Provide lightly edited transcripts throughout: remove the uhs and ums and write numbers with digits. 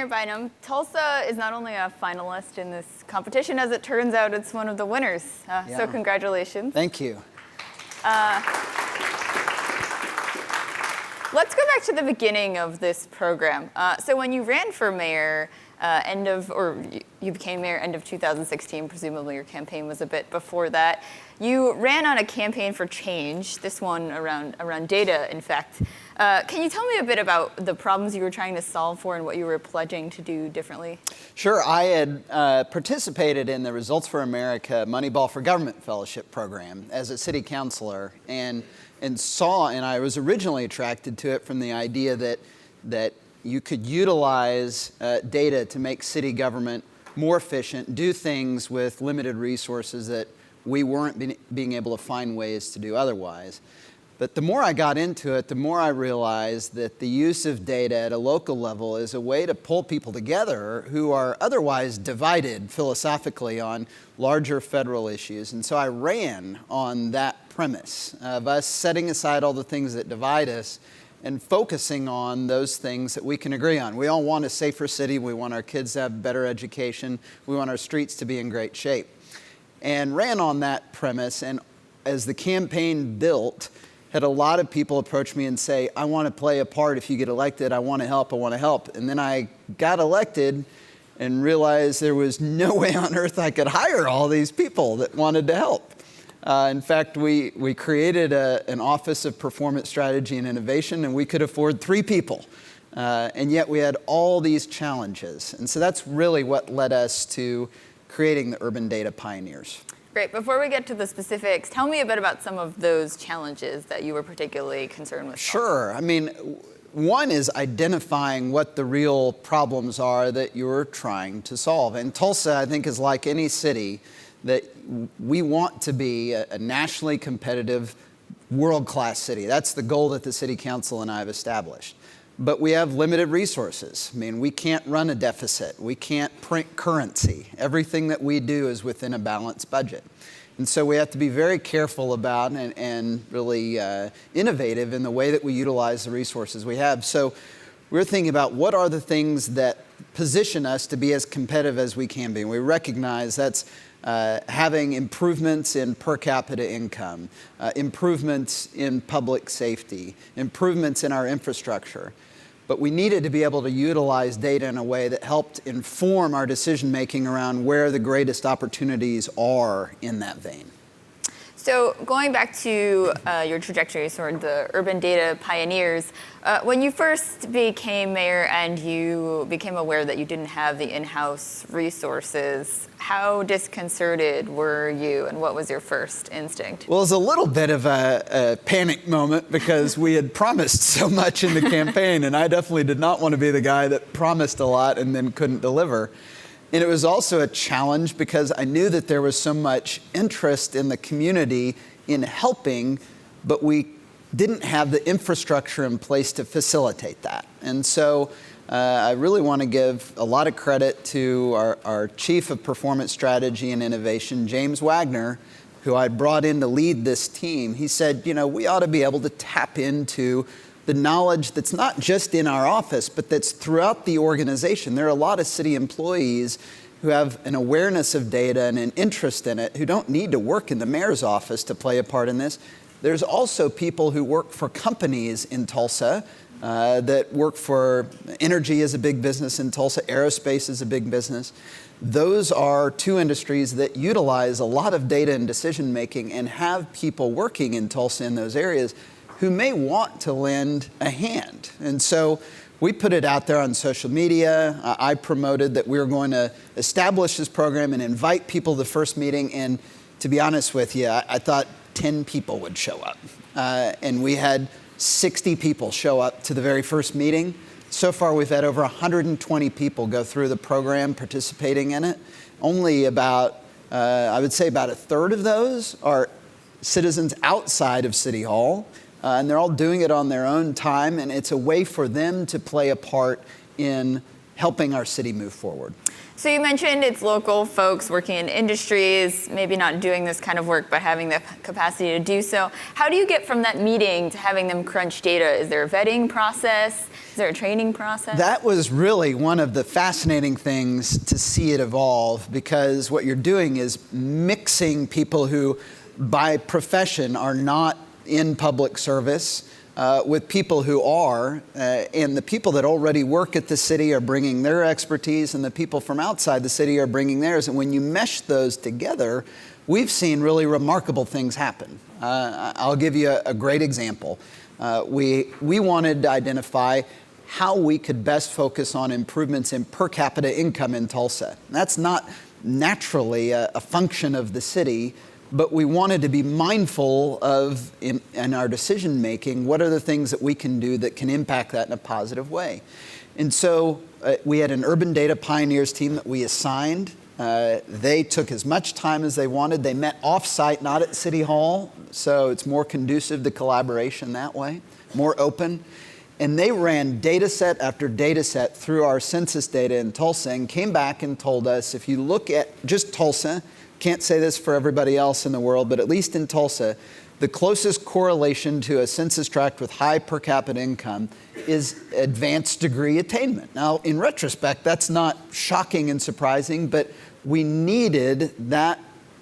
Mayor Bynum, Tulsa is not only a finalist in this competition, as it turns out, it's one of the winners. So congratulations. Thank you. Let's go back to the beginning of this program. So when you ran for mayor, you became mayor end of 2016, presumably your campaign was a bit before that. You ran on a campaign for change, this one around data, in fact. Can you tell me a bit about the problems you were trying to solve for and what you were pledging to do differently? Sure, I had participated in the Results for America Moneyball for Government Fellowship program as a city councilor, and I was originally attracted to it from the idea that you could utilize data to make city government more efficient, do things with limited resources that we weren't being able to find ways to do otherwise. But the more I got into it, the more I realized that the use of data at a local level is a way to pull people together who are otherwise divided philosophically on larger federal issues. And so I ran on that premise of us setting aside all the things that divide us and focusing on those things that we can agree on. We all want a safer city. We want our kids to have better education. We want our streets to be in great shape. And ran on that premise. And as the campaign built, had a lot of people approach me and say, I want to play a part if you get elected. I want to help. I want to help. And then I got elected and realized there was no way on earth I could hire all these people that wanted to help. In fact, we created an Office of Performance Strategy and Innovation, and we could afford 3 people. And yet we had all these challenges. And so that's really what led us to creating the Urban Data Pioneers. Great. Before we get to the specifics, tell me a bit about some of those challenges that you were particularly concerned with. Sure. I mean, one is identifying what the real problems are that you're trying to solve. And Tulsa, I think, is like any city that we want to be a nationally competitive, world-class city. That's the goal that the City Council and I have established. But we have limited resources. I mean, we can't run a deficit. We can't print currency. Everything that we do is within a balanced budget. And so we have to be very careful about and really innovative in the way that we utilize the resources we have. So we're thinking about what are the things that position us to be as competitive as we can be. And we recognize that's having improvements in per capita income, improvements in public safety, improvements in our infrastructure. But we needed to be able to utilize data in a way that helped inform our decision making around where the greatest opportunities are in that vein. So going back to your trajectory, sort of the Urban Data Pioneers, when you first became mayor and you became aware that you didn't have the in-house resources, how disconcerted were you and what was your first instinct? Well, it was a little bit of a panic moment because we had promised so much in the campaign, and I definitely did not want to be the guy that promised a lot and then couldn't deliver. And it was also a challenge because I knew that there was so much interest in the community in helping, but we didn't have the infrastructure in place to facilitate that. And so I really want to give a lot of credit to our Chief of Performance Strategy and Innovation, James Wagner, who I brought in to lead this team. He said, you know, we ought to be able to tap into the knowledge that's not just in our office, but that's throughout the organization. There are a lot of city employees who have an awareness of data and an interest in it, who don't need to work in the mayor's office to play a part in this. There's also people who work for companies in Tulsa that work for energy is a big business in Tulsa, aerospace is a big business. Those are 2 industries that utilize a lot of data and decision making and have people working in Tulsa in those areas who may want to lend a hand. And so we put it out there on social media. I promoted that we were going to establish this program and invite people to the first meeting. And to be honest with you, I thought 10 people would show up. And we had 60 people show up to the very first meeting. So far, we've had over 120 people go through the program participating in it. Only about, I would say about a third of those are citizens outside of City Hall. And they're all doing it on their own time, and it's a way for them to play a part in helping our city move forward. So you mentioned it's local folks working in industries, maybe not doing this kind of work, but having the capacity to do so. How do you get from that meeting to having them crunch data? Is there a vetting process? Is there a training process? That was really one of the fascinating things to see it evolve, because what you're doing is mixing people who by profession are not in public service with people who are, and the people that already work at the city are bringing their expertise, and the people from outside the city are bringing theirs. And when you mesh those together, we've seen really remarkable things happen. I'll give you a great example. We wanted to identify how we could best focus on improvements in per capita income in Tulsa. That's not naturally a function of the city, but we wanted to be mindful of, in our decision making, what are the things that we can do that can impact that in a positive way. And so we had an urban data pioneers team that we assigned. They took as much time as they wanted. They met off-site, not at City Hall, so it's more conducive to collaboration that way, more open. And they ran data set after data set through our census data in Tulsa and came back and told us, if you look at just Tulsa, can't say this for everybody else in the world, but at least in Tulsa, the closest correlation to a census tract with high per capita income is advanced degree attainment. Now, in retrospect, that's not shocking and surprising, but we needed that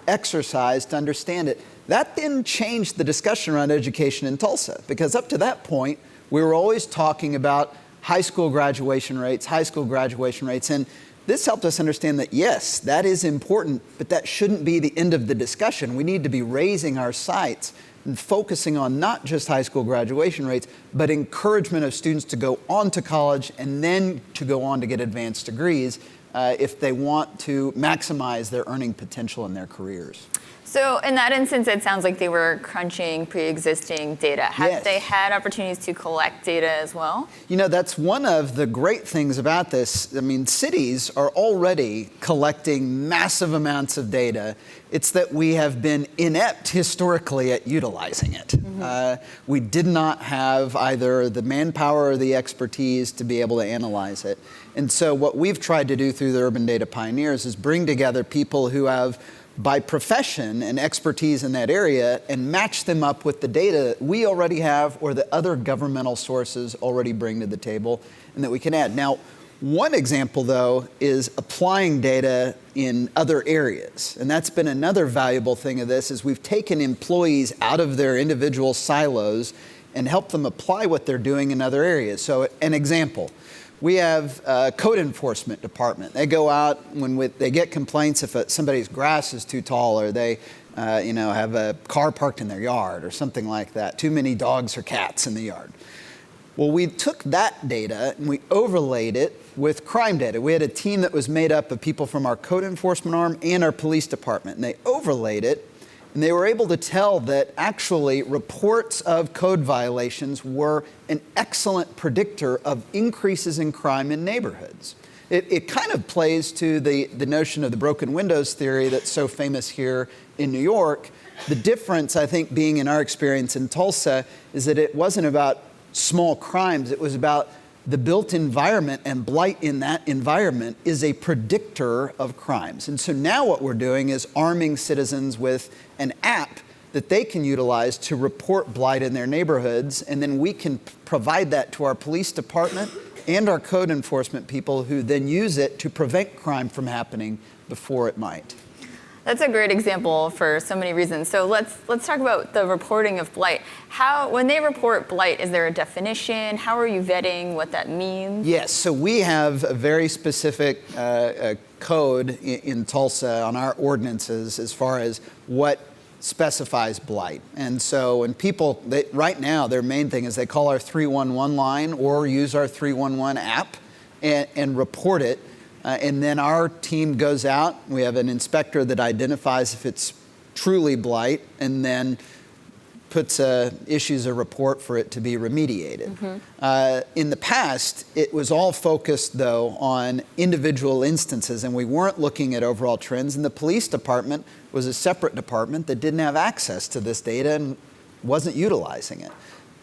exercise to understand it. That then changed the discussion around education in Tulsa, because up to that point, we were always talking about high school graduation rates, and this helped us understand that, yes, that is important, but that shouldn't be the end of the discussion. We need to be raising our sights and focusing on not just high school graduation rates, but encouragement of students to go on to college and then to go on to get advanced degrees if they want to maximize their earning potential in their careers. So in that instance, it sounds like they were crunching pre-existing data. Have they had opportunities to collect data as well? You know, that's one of the great things about this. I mean, cities are already collecting massive amounts of data. It's that we have been inept historically at utilizing it. Mm-hmm. We did not have either the manpower or the expertise to be able to analyze it. And so what we've tried to do through the Urban Data Pioneers is bring together people who have by profession and expertise in that area and match them up with the data that we already have or that other governmental sources already bring to the table and that we can add. Now, one example, though, is applying data in other areas. And that's been another valuable thing of this, is we've taken employees out of their individual silos and helped them apply what they're doing in other areas. So an example. We have a code enforcement department. They go out when they get complaints if somebody's grass is too tall or they have a car parked in their yard or something like that. Too many dogs or cats in the yard. Well, we took that data and we overlaid it with crime data. We had a team that was made up of people from our code enforcement arm and our police department, and they overlaid it. And they were able to tell that actually reports of code violations were an excellent predictor of increases in crime in neighborhoods. It kind of plays to the notion of the broken windows theory that's so famous here in New York. The difference, I think, being in our experience in Tulsa, is that it wasn't about small crimes. It was about the built environment, and blight in that environment is a predictor of crimes. And so now what we're doing is arming citizens with an app that they can utilize to report blight in their neighborhoods, and then we can provide that to our police department and our code enforcement people who then use it to prevent crime from happening before it might. That's a great example for so many reasons. So let's talk about the reporting of blight. When they report blight, is there a definition? How are you vetting what that means? Yes, so we have a very specific code in Tulsa on our ordinances as far as what specifies blight. And so when people, right now, their main thing is they call our 311 line or use our 311 app and report it. And then our team goes out. We have an inspector that identifies if it's truly blight and then issues a report for it to be remediated. Mm-hmm. In the past, it was all focused, though, on individual instances, and we weren't looking at overall trends. And the police department was a separate department that didn't have access to this data and wasn't utilizing it.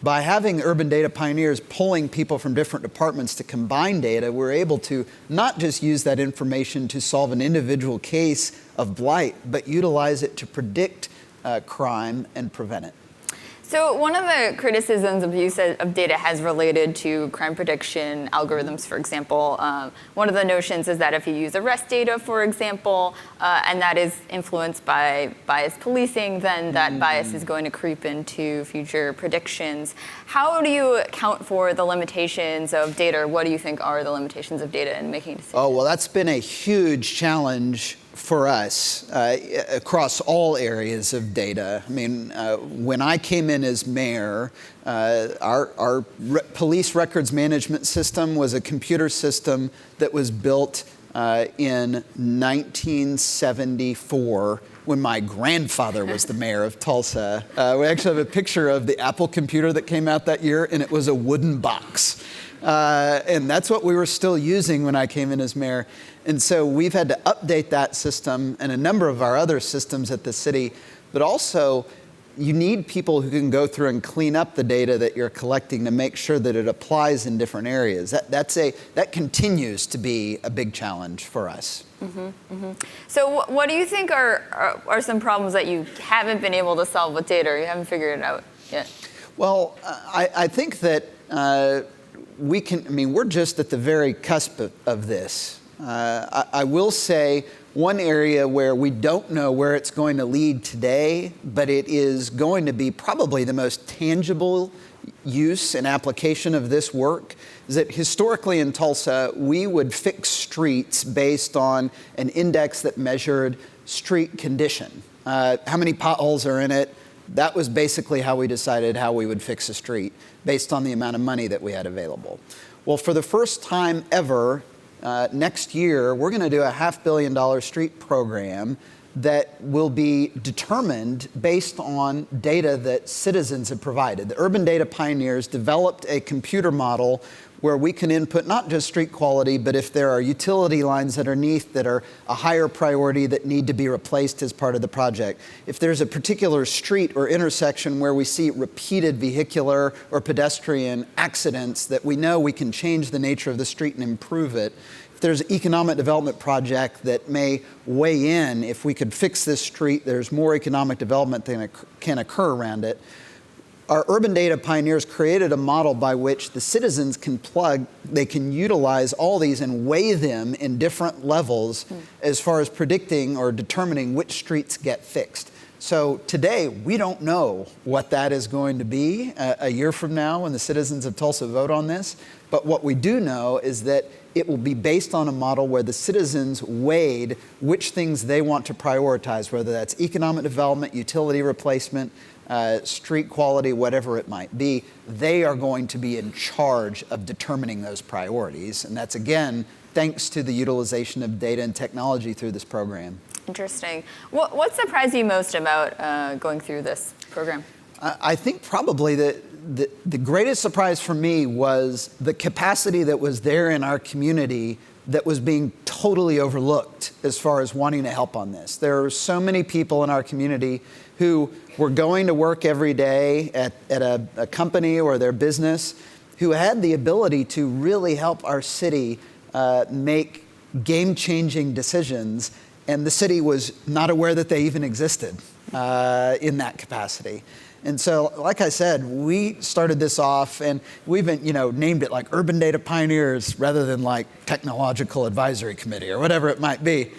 By having urban data pioneers pulling people from different departments to combine data, we're able to not just use that information to solve an individual case of blight, but utilize it to predict crime and prevent it. So one of the criticisms of use of data has related to crime prediction algorithms, for example. One of the notions is that if you use arrest data, for example, and that is influenced by biased policing, then that bias is going to creep into future predictions. How do you account for the limitations of data, or what do you think are the limitations of data in making decisions? Oh, well, that's been a huge challenge for us across all areas of data. I mean, when I came in as mayor, our police records management system was a computer system that was built in 1974 when my grandfather was the mayor of Tulsa. We actually have a picture of the Apple computer that came out that year, and it was a wooden box. And that's what we were still using when I came in as mayor. And so we've had to update that system and a number of our other systems at the city, but also you need people who can go through and clean up the data that you're collecting to make sure that it applies in different areas. That continues to be a big challenge for us. So what do you think are some problems that you haven't been able to solve with data, or you haven't figured it out yet? Well, I think that we're just at the very cusp of this. I will say one area where we don't know where it's going to lead today, but it is going to be probably the most tangible use and application of this work, is that historically in Tulsa, we would fix streets based on an index that measured street condition. How many potholes are in it? That was basically how we decided how we would fix a street, based on the amount of money that we had available. Well, for the first time ever, next year, we're going to do a $500 million street program that will be determined based on data that citizens have provided. The urban data pioneers developed a computer model where we can input not just street quality, but if there are utility lines underneath that are a higher priority that need to be replaced as part of the project. If there's a particular street or intersection where we see repeated vehicular or pedestrian accidents that we know we can change the nature of the street and improve it. If there's an economic development project that may weigh in, if we could fix this street, there's more economic development that can occur around it. Our urban data pioneers created a model by which the citizens can they can utilize all these and weigh them in different levels as far as predicting or determining which streets get fixed. So today, we don't know what that is going to be a year from now when the citizens of Tulsa vote on this. But what we do know is that it will be based on a model where the citizens weighed which things they want to prioritize, whether that's economic development, utility replacement, street quality, whatever it might be. They are going to be in charge of determining those priorities. And that's, again, thanks to the utilization of data and technology through this program. Interesting. What surprised you most about going through this program? I think probably the greatest surprise for me was the capacity that was there in our community that was being totally overlooked as far as wanting to help on this. There are so many people in our community who were going to work every day at a company or their business who had the ability to really help our city make game-changing decisions, and the city was not aware that they even existed in that capacity. And so, like I said, we started this off, and we even, named it like Urban Data Pioneers rather than like Technological Advisory Committee or whatever it might be.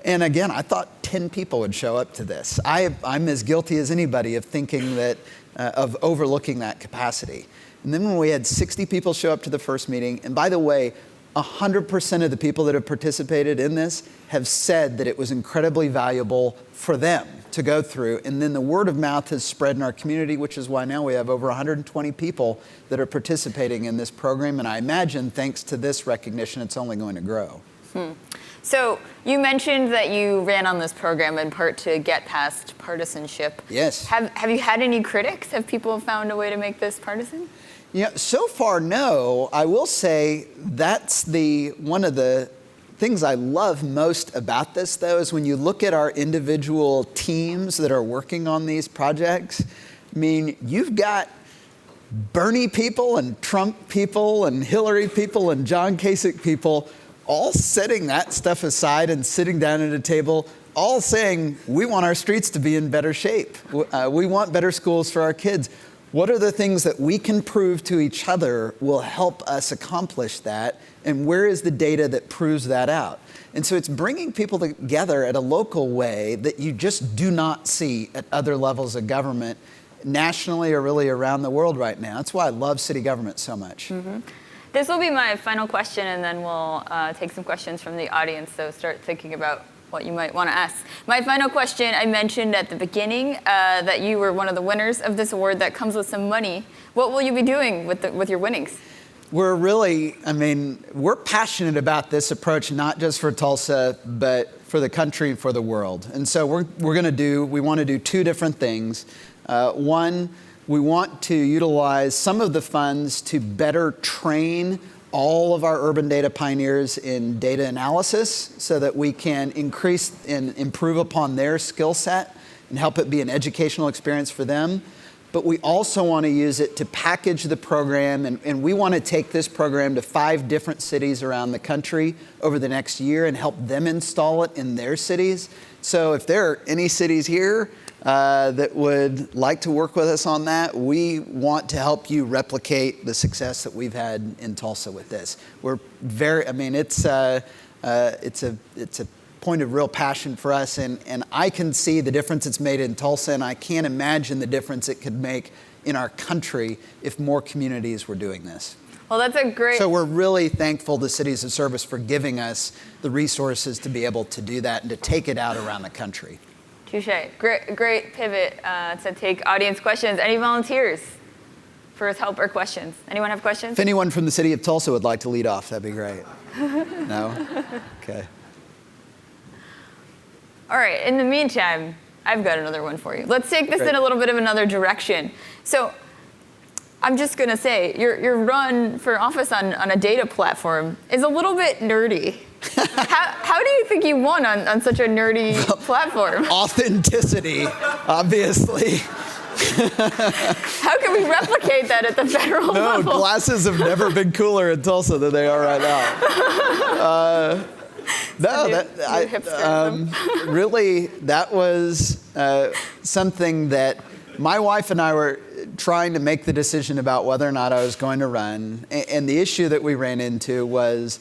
And again, I thought 10 people would show up to this. I'm as guilty as anybody of thinking that, of overlooking that capacity. And then when we had 60 people show up to the first meeting, and by the way, 100% of the people that have participated in this have said that it was incredibly valuable for them to go through. And then the word of mouth has spread in our community, which is why now we have over 120 people that are participating in this program. And I imagine thanks to this recognition, it's only going to grow. So you mentioned that you ran on this program in part to get past partisanship. Yes. Have you had any critics? Have people found a way to make this partisan? So far, no. I will say that's one of the things I love most about this, though, is when you look at our individual teams that are working on these projects. I mean, you've got Bernie people and Trump people and Hillary people and John Kasich people all setting that stuff aside and sitting down at a table, all saying, we want our streets to be in better shape. We want better schools for our kids. What are the things that we can prove to each other will help us accomplish that? And where is the data that proves that out? And so it's bringing people together at a local way that you just do not see at other levels of government, nationally or really around the world right now. That's why I love city government so much. Mm-hmm. This will be my final question, and then we'll take some questions from the audience, so start thinking about what you might want to ask. My final question, I mentioned at the beginning that you were one of the winners of this award that comes with some money. What will you be doing with your winnings? We're we're passionate about this approach, not just for Tulsa, but for the country and for the world. And so we want to do two different things. One, we want to utilize some of the funds to better train all of our urban data pioneers in data analysis so that we can increase and improve upon their skill set and help it be an educational experience for them. But we also want to use it to package the program, and we want to take this program to 5 different cities around the country over the next year and help them install it in their cities. So if there are any cities here that would like to work with us on that, we want to help you replicate the success that we've had in Tulsa with this. We're it's a point of real passion for us, and I can see the difference it's made in Tulsa, and I can't imagine the difference it could make in our country if more communities were doing this. Well, that's a great... So we're really thankful to Cities of Service for giving us the resources to be able to do that and to take it out around the country. Touche. Great pivot to take audience questions. Any volunteers for help or questions? Anyone have questions? If anyone from the city of Tulsa would like to lead off, that'd be great. No? Okay. All right, in the meantime, I've got another one for you. Let's take this in a little bit of another direction. So I'm just going to say, your run for office on a data platform is a little bit nerdy. How do you think you won on such a nerdy platform? Authenticity, obviously. How can we replicate that at the federal level? No, glasses have never been cooler in Tulsa than they are right now. Really, that was something that my wife and I were trying to make the decision about whether or not I was going to run. And the issue that we ran into was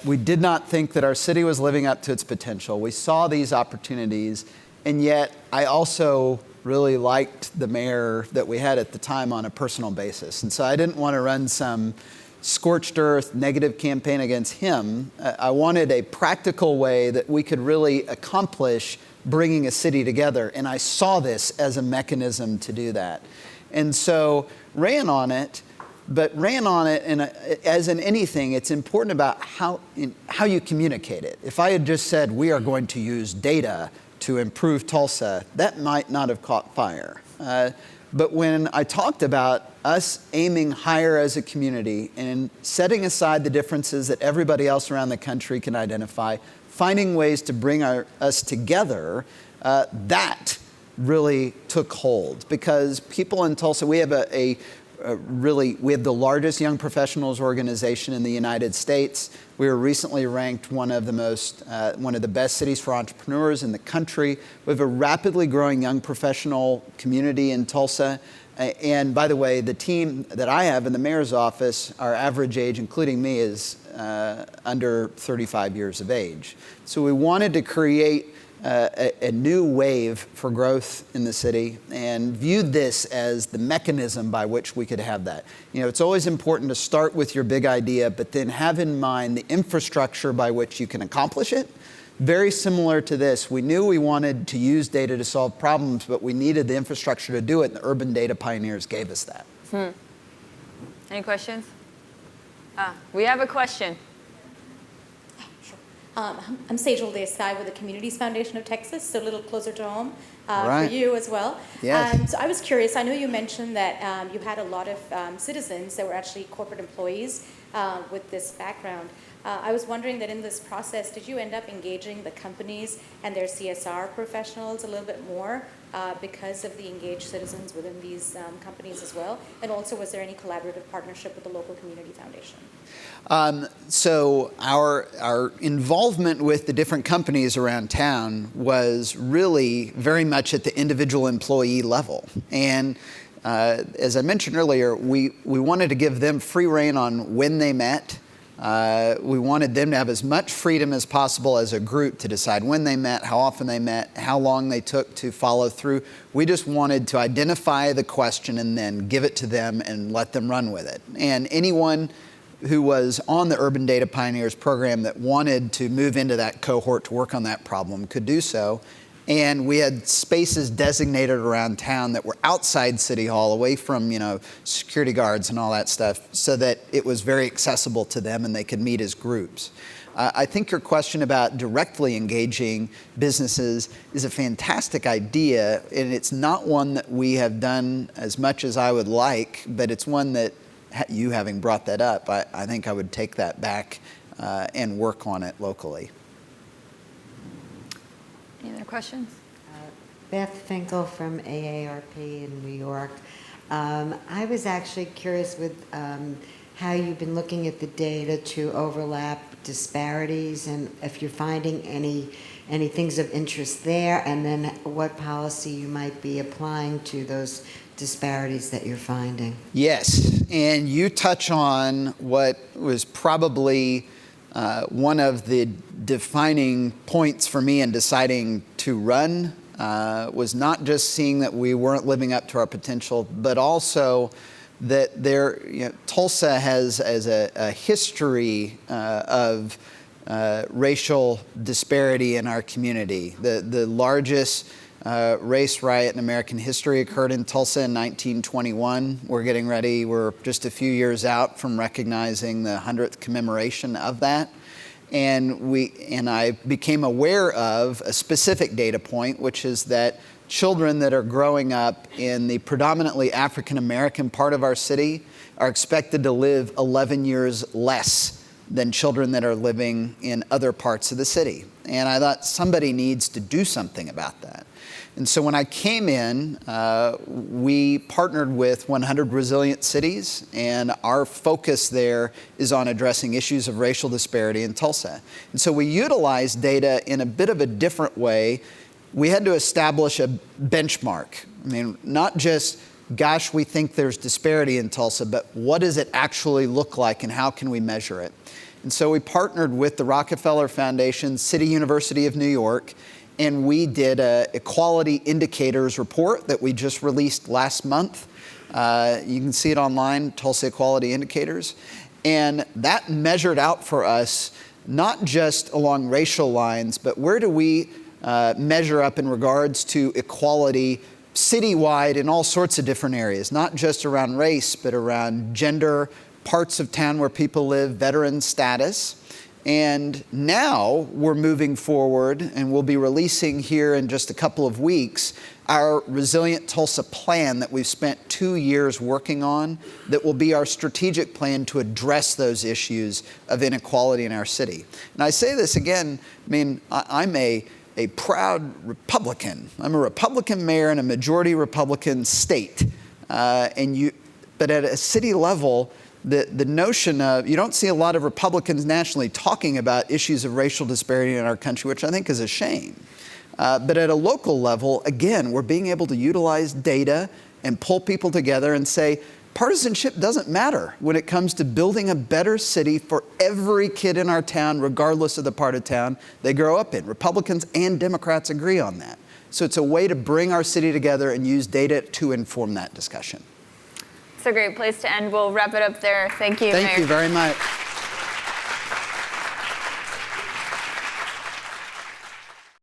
we did not think that our city was living up to its potential. We saw these opportunities, and yet I also really liked the mayor that we had at the time on a personal basis. And so I didn't want to run some scorched earth negative campaign against him. I wanted a practical way that we could really accomplish bringing a city together, and I saw this as a mechanism to do that. And so ran on it, and as in anything, it's important about how you communicate it. If I had just said, we are going to use data to improve Tulsa, that might not have caught fire. But when I talked about us aiming higher as a community and setting aside the differences that everybody else around the country can identify, finding ways to bring us together, that really took hold. Because people in Tulsa, we have we have the largest young professionals organization in the United States. We were recently ranked one of the best cities for entrepreneurs in the country. We have a rapidly growing young professional community in Tulsa. And by the way, the team that I have in the mayor's office, our average age, including me, is under 35 years of age. So we wanted to create a new wave for growth in the city and viewed this as the mechanism by which we could have that. You know, it's always important to start with your big idea, but then have in mind the infrastructure by which you can accomplish it. Very similar to this. We knew we wanted to use data to solve problems, but we needed the infrastructure to do it, and the urban data pioneers gave us that. Any questions? We have a question. I'm Sejal Desai with the Communities Foundation of Texas, so a little closer to home Right. for you as well. Yes. So I was curious, I know you mentioned that you had a lot of citizens that were actually corporate employees with this background. I was wondering that in this process, did you end up engaging the companies and their CSR professionals a little bit more because of the engaged citizens within these companies as well? And also, was there any collaborative partnership with the local community foundation? So our involvement with the different companies around town was really very much at the individual employee level. And as I mentioned earlier, we wanted to give them free rein on when they met. We wanted them to have as much freedom as possible as a group to decide when they met, how often they met, how long they took to follow through. We just wanted to identify the question and then give it to them and let them run with it. And anyone who was on the Urban Data Pioneers program that wanted to move into that cohort to work on that problem could do so. And we had spaces designated around town that were outside City Hall, away from, security guards and all that stuff, so that it was very accessible to them and they could meet as groups. I think your question about directly engaging businesses is a fantastic idea, and it's not one that we have done as much as I would like, but it's one that, you having brought that up, I think I would take that back and work on it locally. Any other questions? Beth Finkel from AARP in New York. I was actually curious with how you've been looking at the data to overlap disparities, and if you're finding any things of interest there, and then what policy you might be applying to those disparities that you're finding. Yes, and you touch on what was probably one of the defining points for me in deciding to run was not just seeing that we weren't living up to our potential, but also that Tulsa has a history of racial disparity in our community. The largest race riot in American history occurred in Tulsa in 1921. We're just a few years out from recognizing the 100th commemoration of that. And I became aware of a specific data point, which is that children that are growing up in the predominantly African American part of our city are expected to live 11 years less than children that are living in other parts of the city. And I thought somebody needs to do something about that. And so when I came in, we partnered with 100 Resilient Cities, and our focus there is on addressing issues of racial disparity in Tulsa. And so we utilized data in a bit of a different way. We had to establish a benchmark. I mean, not just, gosh, we think there's disparity in Tulsa, but what does it actually look like and how can we measure it? And so we partnered with the Rockefeller Foundation, City University of New York, and we did an equality indicators report that we just released last month. You can see it online, Tulsa Equality Indicators. And that measured out for us, not just along racial lines, but where do we measure up in regards to equality citywide in all sorts of different areas, not just around race, but around gender, parts of town where people live, veteran status. And now we're moving forward, and we'll be releasing here in just a couple of weeks our Resilient Tulsa plan that we've spent 2 years working on, that will be our strategic plan to address those issues of inequality in our city. And I say this again, I'm a proud Republican. I'm a Republican mayor in a majority Republican state. But at a city level, the notion of, you don't see a lot of Republicans nationally talking about issues of racial disparity in our country, which I think is a shame. But at a local level, again, we're being able to utilize data and pull people together and say, partisanship doesn't matter when it comes to building a better city for every kid in our town, regardless of the part of town they grow up in. Republicans and Democrats agree on that. So it's a way to bring our city together and use data to inform that discussion. It's a great place to end. We'll wrap it up there. Thank you, Mayor. Thank you very much.